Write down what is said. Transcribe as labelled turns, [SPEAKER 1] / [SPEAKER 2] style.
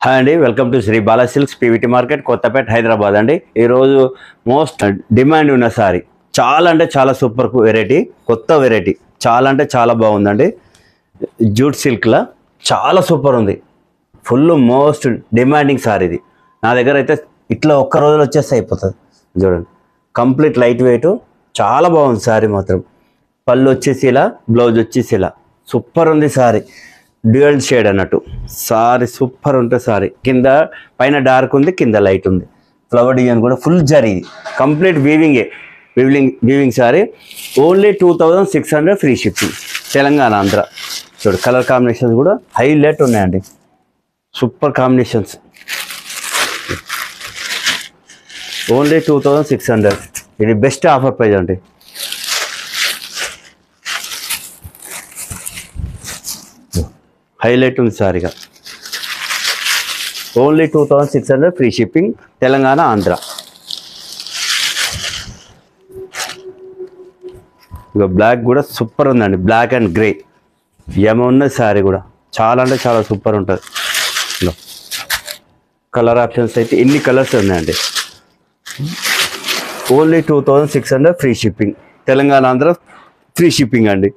[SPEAKER 1] Hi అండి, welcome to Sri Bala silks PVT market Kothapet Hyderabad అండి. ఈరోజు మోస్ట్ డిమాండ్ ఉన్న సారీ, చాలా అంటే చాలా సూపర్ వెరైటీ, కొత్త వెరైటీ, చాలా అంటే చాలా బాగుందండి. జూట్ సిల్క్లా చాలా సూపర్ ఉంది, ఫుల్ మోస్ట్ డిమాండింగ్ సారీ ఇది. నా దగ్గర అయితే ఇట్లా ఒక్క రోజులో వచ్చేస్తే అయిపోతుంది. చూడండి, కంప్లీట్ లైట్ వెయిట్, చాలా బాగుంది సారీ మాత్రం. పళ్ళు వచ్చేసి ఇలా, బ్లౌజ్ వచ్చేసి ఇలా, సూపర్ ఉంది సారీ. డ్యూయల్ షేడ్ అన్నట్టు సారీ, సూపర్ ఉంటుంది సారీ. కింద పైన డార్క్ ఉంది, కింద లైట్ ఉంది. ఫ్లవర్ డిజైన్ కూడా full zari, complete weaving sari. Only 2600 free shipping, Telangana Andhra. చూడు, కలర్ కాంబినేషన్స్ కూడా హైలైట్ ఉన్నాయండి, సూపర్ కాంబినేషన్స్. ఓన్లీ 2600, ఇది బెస్ట్ ఆఫర్ ప్రైజ్ అండి. హైలైట్ ఉంది సారీగా. Only 2600 free shipping, Telangana Andhra. ఇక బ్లాక్ కూడా సూపర్ ఉందండి, బ్లాక్ అండ్ గ్రే ఏమున్నది సారీ కూడా, చాలా అంటే చాలా సూపర్ ఉంటుంది. కలర్ ఆప్షన్స్ అయితే ఎన్ని కలర్స్ ఉన్నాయండి. Only 2600 free shipping, Telangana Andhra free shipping అండి.